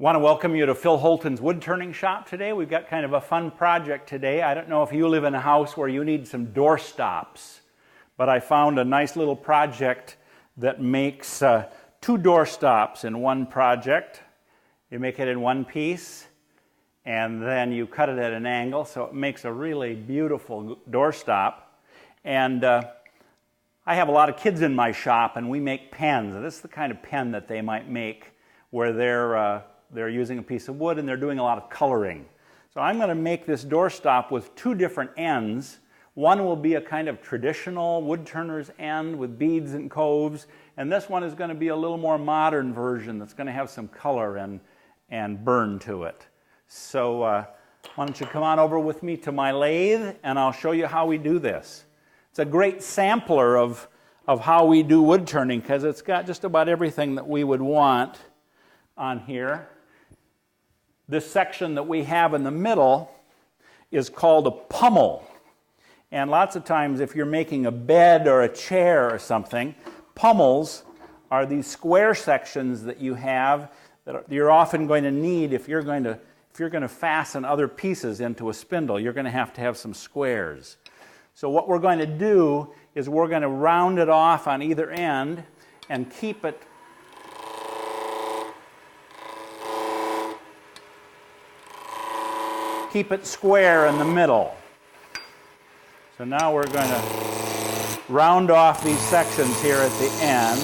Want to welcome you to Phil Holton's wood turning shop today. We've got kind of a fun project today. I don't know if you live in a house where you need some door stops, but I found a nice little project that makes two door stops in one project. You make it in one piece, and then you cut it at an angle, so it makes a really beautiful door stop. And I have a lot of kids in my shop, and we make pens. This is the kind of pen that they might make where they're using a piece of wood and they're doing a lot of coloring. So I'm going to make this doorstop with two different ends. One will be a kind of traditional wood turner's end with beads and coves, and this one is going to be a little more modern version that's going to have some color and burn to it. So why don't you come on over with me to my lathe and I'll show you how we do this. It's a great sampler of how we do wood turning because it's got just about everything that we would want on here. This section that we have in the middle is called a pummel. And lots of times if you're making a bed or a chair or something, pummels are these square sections that you have that you're often going to need if you're going to fasten other pieces into a spindle. You're going to have some squares. So what we're going to do is we're going to round it off on either end and keep it square in the middle. So now we're going to round off these sections here at the end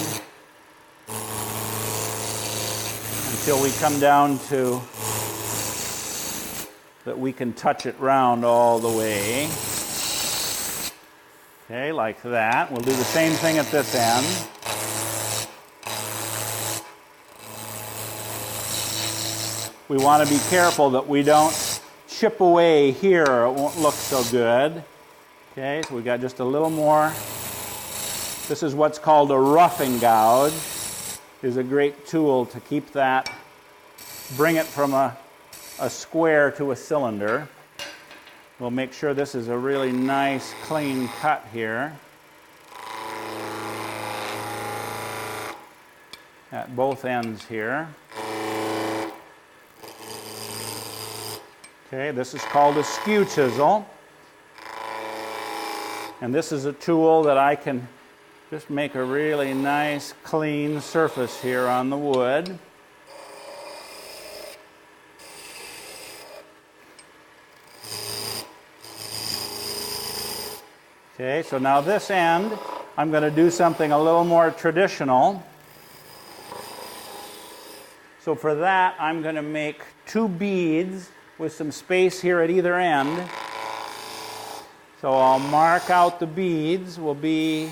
until we come down to that we can touch it round all the way. Okay, like that. We'll do the same thing at this end. We want to be careful that we don't chip away here, it won't look so good. Okay, so we got just a little more. This is what's called a roughing gouge. Is a great tool to keep that, bring it from a square to a cylinder. We'll make sure this is a really nice clean cut here at both ends here. Okay, this is called a skew chisel. And this is a tool that I can just make a really nice clean surface here on the wood. Okay, so now this end, I'm going to do something a little more traditional. So for that, I'm going to make two beads with some space here at either end. So I'll mark out the beads. Will be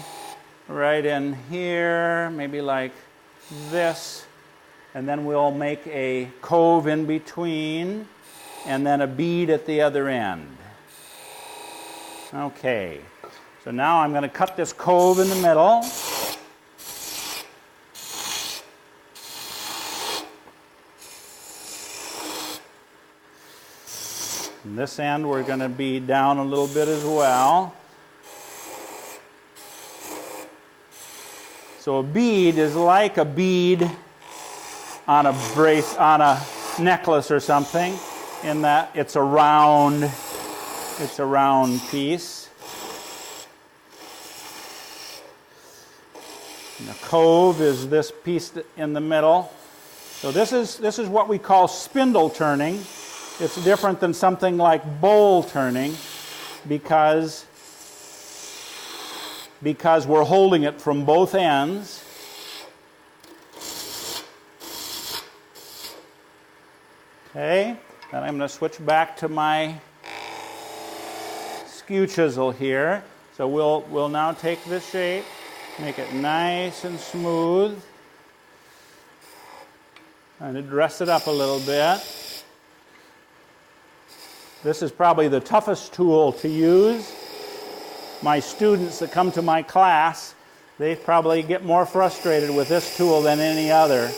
right in here, maybe like this. And then we'll make a cove in between and then a bead at the other end. Okay, so now I'm going to cut this cove in the middle. And this end we're going to be down a little bit as well. So a bead is like a bead on a necklace or something, in that it's a round piece. And the cove is this piece in the middle. So this is what we call spindle turning. It's different than something like bowl turning because we're holding it from both ends. Okay, then I'm going to switch back to my skew chisel here. So we'll now take this shape, make it nice and smooth, and dress it up a little bit. This is probably the toughest tool to use. My students that come to my class, they probably get more frustrated with this tool than any other.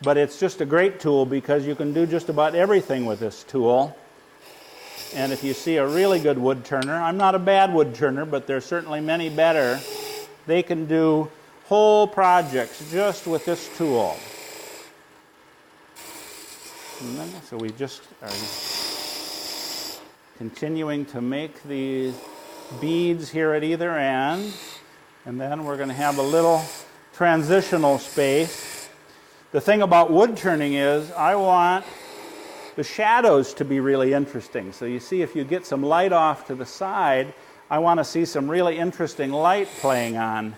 But it's just a great tool because you can do just about everything with this tool. And if you see a really good wood turner, I'm not a bad wood turner, but there's certainly many better, they can do whole projects just with this tool. So we just are continuing to make these beads here at either end, and then we're going to have a little transitional space. The thing about wood turning is I want the shadows to be really interesting. So you see, if you get some light off to the side, I want to see some really interesting light playing on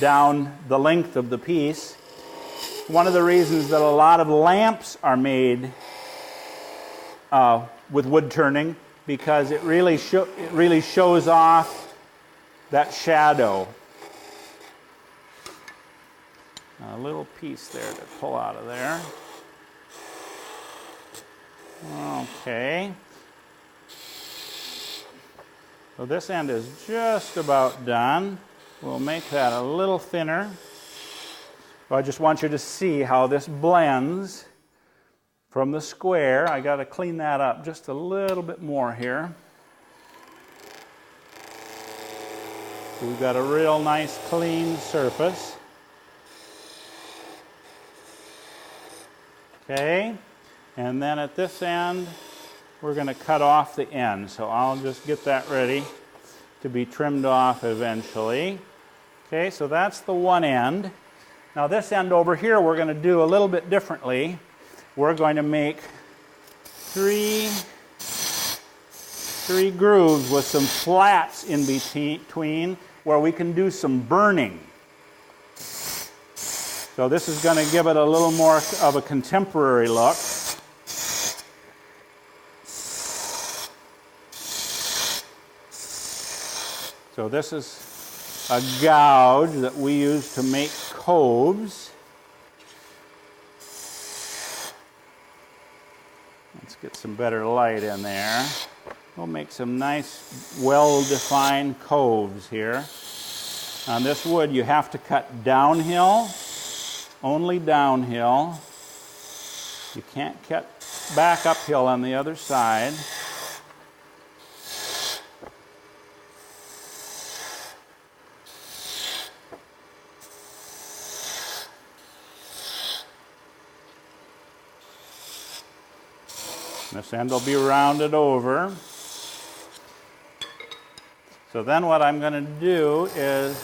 down the length of the piece. One of the reasons that a lot of lamps are made with wood turning, because it really shows off that shadow. A little piece there to pull out of there. Okay. So this end is just about done. We'll make that a little thinner. So I just want you to see how this blends from the square. I got to clean that up just a little bit more here. So we've got a real nice clean surface. Okay, and then at this end, we're going to cut off the end. So I'll just get that ready to be trimmed off eventually. Okay, so that's the one end. Now this end over here, we're going to do a little bit differently. We're going to make three grooves with some flats in between where we can do some burning. So this is going to give it a little more of a contemporary look. So this is a gouge that we use to make coves. Let's get some better light in there. We'll make some nice, well-defined coves here. On this wood, you have to cut downhill, only downhill. You can't cut back uphill on the other side. This end will be rounded over. So then what I'm going to do is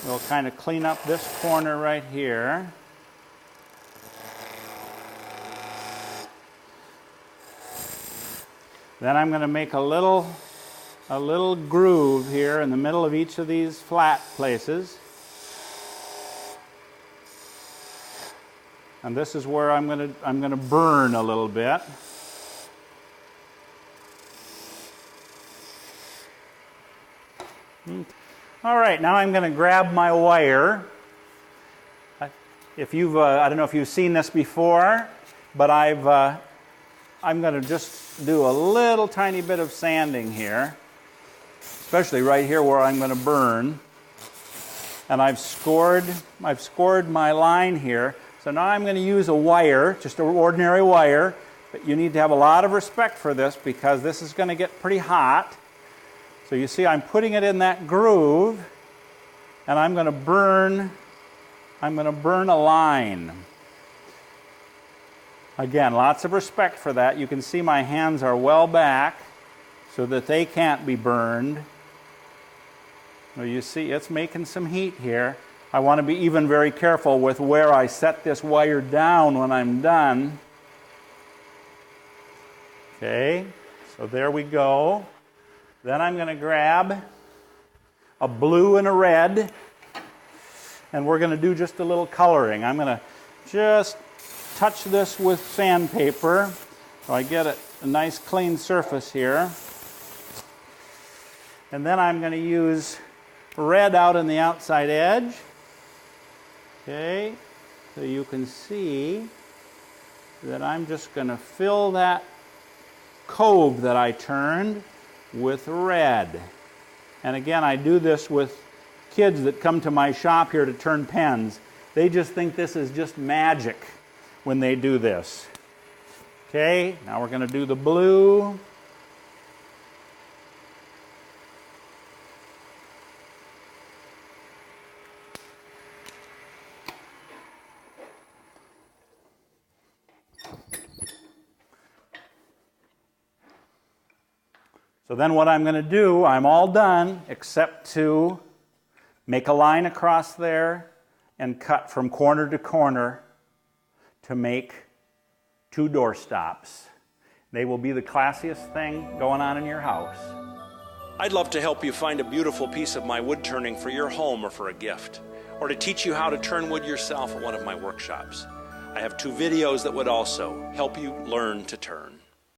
we'll kind of clean up this corner right here. Then I'm going to make a little groove here in the middle of each of these flat places. And this is where I'm going to burn a little bit. All right, now I'm going to grab my wire. If you've, I don't know if you've seen this before, but I'm going to just do a little tiny bit of sanding here, especially right here where I'm going to burn. And I've scored my line here. So now I'm going to use a wire, just an ordinary wire, but you need to have a lot of respect for this because this is going to get pretty hot. So you see I'm putting it in that groove, and I'm going to burn a line. Again, lots of respect for that. You can see my hands are well back so that they can't be burned. Well, you see it's making some heat here. I want to be even very careful with where I set this wire down when I'm done. Okay, so there we go. Then I'm going to grab a blue and a red, and we're going to do just a little coloring. I'm going to just touch this with sandpaper so I get a nice clean surface here. And then I'm going to use red out on the outside edge. Okay, so you can see that I'm just going to fill that cove that I turned with red. And again, I do this with kids that come to my shop here to turn pens. They just think this is just magic when they do this. Okay, now we're going to do the blue. So then what I'm going to do, I'm all done except to make a line across there and cut from corner to corner to make 2 door stops. They will be the classiest thing going on in your house. I'd love to help you find a beautiful piece of my wood turning for your home or for a gift, or to teach you how to turn wood yourself at one of my workshops. I have 2 videos that would also help you learn to turn.